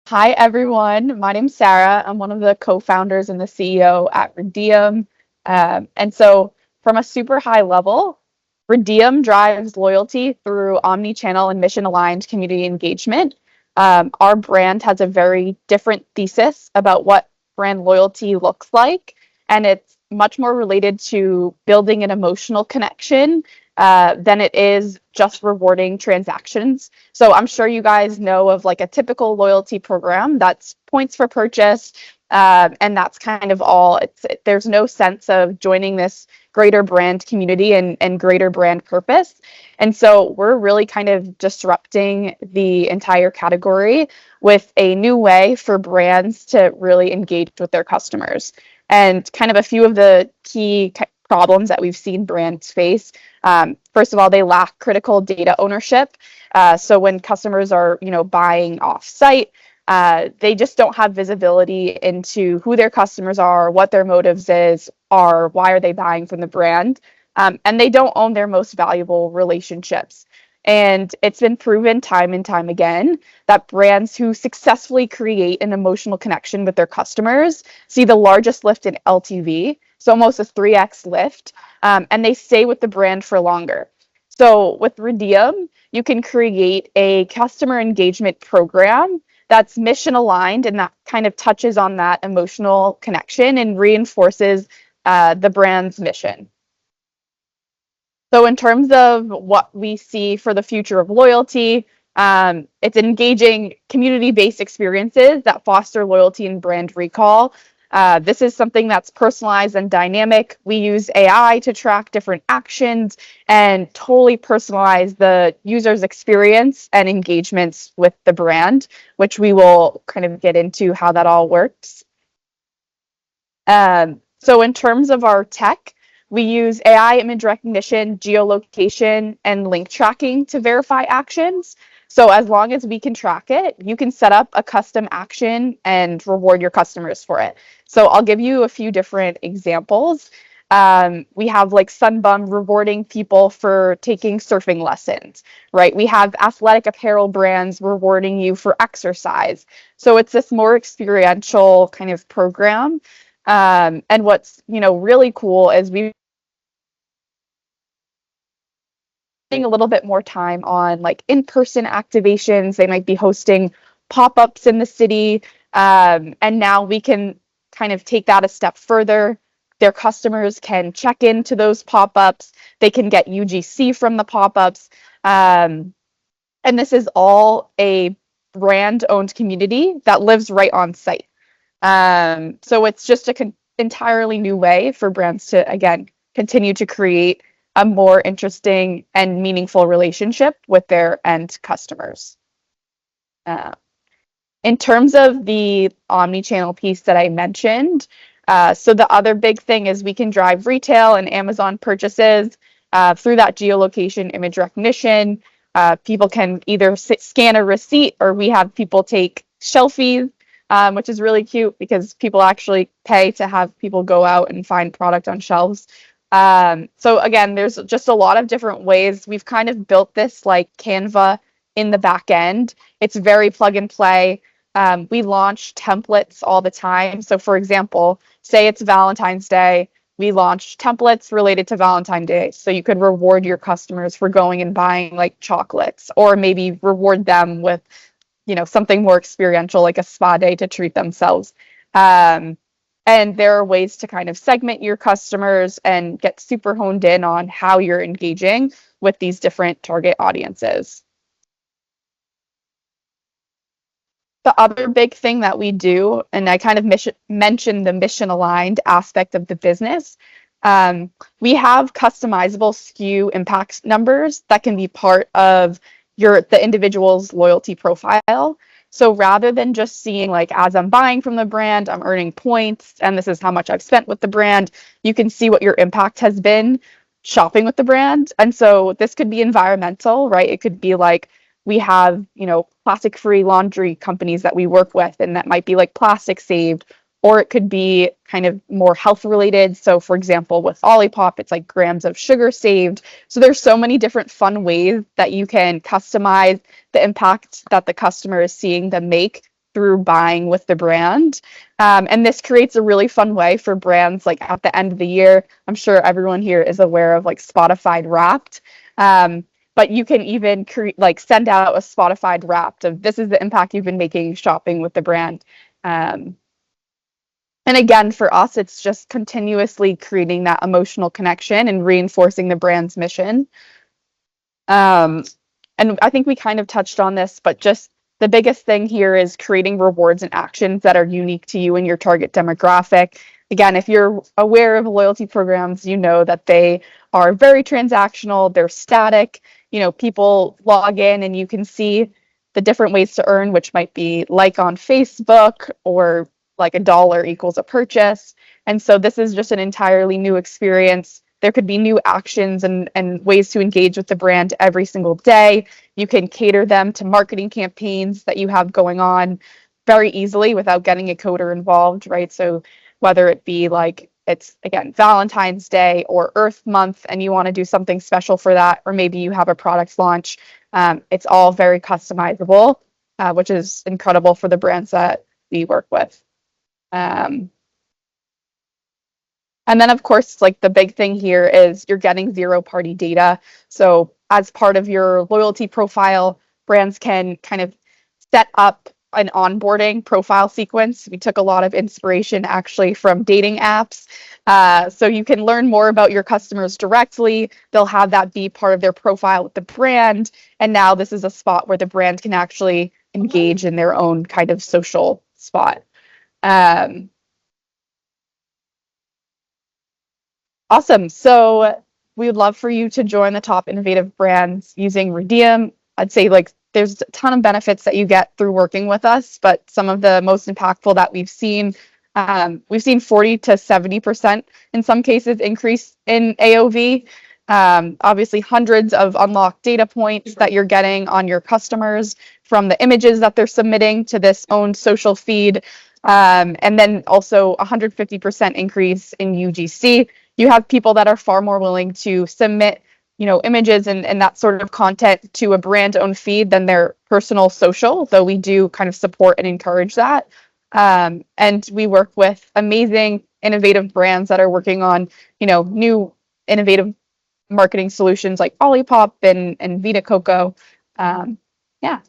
Hi, everyone. My name's Sarah. I'm one of the co-founders and the CEO at Rediem. From a super high level, Rediem drives loyalty through omni-channel and mission-aligned community engagement. Our brand has a very different thesis about what brand loyalty looks like, and it's much more related to building an emotional connection than it is just rewarding transactions. So I'm sure you guys know of like a typical loyalty program that's points for purchase, and that's kind of all. There's no sense of joining this greater brand community and greater brand purpose. And so we're really kind of disrupting the entire category with a new way for brands to really engage with their customers. And kind of a few of the key problems that we've seen brands face. First of all, they lack critical data ownership. So when customers are, buying off-site, they just don't have visibility into who their customers are, what their motives are, why are they buying from the brand, and they don't own their most valuable relationships. And it's been proven time and time again that brands who successfully create an emotional connection with their customers see the largest lift in LTV, so almost a 3x lift, and they stay with the brand for longer. So with Rediem, you can create a customer engagement program that's mission aligned and that kind of touches on that emotional connection and reinforces the brand's mission. So in terms of what we see for the future of loyalty, it's engaging community-based experiences that foster loyalty and brand recall. This is something that's personalized and dynamic. We use AI to track different actions and totally personalize the user's experience and engagements with the brand, which we will kind of get into how that all works. So in terms of our tech, we use AI image recognition, geolocation, and link tracking to verify actions. So as long as we can track it, you can set up a custom action and reward your customers for it. So I'll give you a few different examples. We have like Sunbum rewarding people for taking surfing lessons, right? We have athletic apparel brands rewarding you for exercise. So it's this more experiential kind of program. And what's really cool is we spending a little bit more time on like in-person activations. They might be hosting pop-ups in the city, and now we can kind of take that a step further. Their customers can check into those pop-ups. They can get UGC from the pop-ups, and this is all a brand-owned community that lives right on site. So it's just an entirely new way for brands to, again, continue to create a more interesting and meaningful relationship with their end customers. In terms of the omni-channel piece that I mentioned, so the other big thing is we can drive retail and Amazon purchases through that geolocation image recognition. People can either scan a receipt, or we have people take shelfies, which is really cute because people actually pay to have people go out and find product on shelves. So again, there's just a lot of different ways. We've kind of built this like Canva in the back end. It's very plug and play. We launch templates all the time. So for example, say it's Valentine's Day, we launch templates related to Valentine's Day. So you could reward your customers for going and buying like chocolates, or maybe reward them with, something more experiential like a spa day to treat themselves. And there are ways to kind of segment your customers and get super honed in on how you're engaging with these different target audiences. The other big thing that we do, and I kind of mentioned the mission aligned aspect of the business, we have customizable SKU impact numbers that can be part of the individual's loyalty profile. So rather than just seeing like, as I'm buying from the brand, I'm earning points and this is how much I've spent with the brand, you can see what your impact has been shopping with the brand. And so this could be environmental, right? It could be like, we have, plastic free laundry companies that we work with, and that might be like plastic saved, or it could be kind of more health related. So for example, with Olipop, it's like grams of sugar saved. So there's so many different fun ways that you can customize the impact that the customer is seeing them make through buying with the brand. And this creates a really fun way for brands like at the end of the year. I'm sure everyone here is aware of like Spotify Wrapped. But you can even send out a Spotify Wrapped of this is the impact you've been making shopping with the brand. And again, for us, it's just continuously creating that emotional connection and reinforcing the brand's mission. And I think we kind of touched on this, but just the biggest thing here is creating rewards and actions that are unique to you and your target demographic. Again, if you're aware of loyalty programs, you know that they are very transactional, they're static. People log in and you can see the different ways to earn, which might be like on Facebook or like $1 equals a purchase. And so this is just an entirely new experience. There could be new actions and ways to engage with the brand every single day. You can cater them to marketing campaigns that you have going on very easily without getting a coder involved, right? So whether it be like it's, again, Valentine's Day or Earth Month, and you want to do something special for that, or maybe you have a product launch, it's all very customizable, which is incredible for the brands that we work with. And then, of course, like the big thing here is you're getting zero-party data. So as part of your loyalty profile, brands can kind of set up an onboarding profile sequence. We took a lot of inspiration actually from dating apps. So you can learn more about your customers directly. They'll have that be part of their profile with the brand. And now this is a spot where the brand can actually engage in their own kind of social spot. Awesome. So we would love for you to join the top innovative brands using Rediem. I'd say like there's a ton of benefits that you get through working with us, but some of the most impactful that we've seen 40 to 70% in some cases increase in AOV. Obviously, hundreds of unlocked data points that you're getting on your customers from the images that they're submitting to this own social feed. And then also 150% increase in UGC. You have people that are far more willing to submit, images and that sort of content to a brand-owned feed than their personal social, though we do kind of support and encourage that. And we work with amazing, innovative brands that are working on, new innovative marketing solutions like Olipop and Vita Coco. Yeah.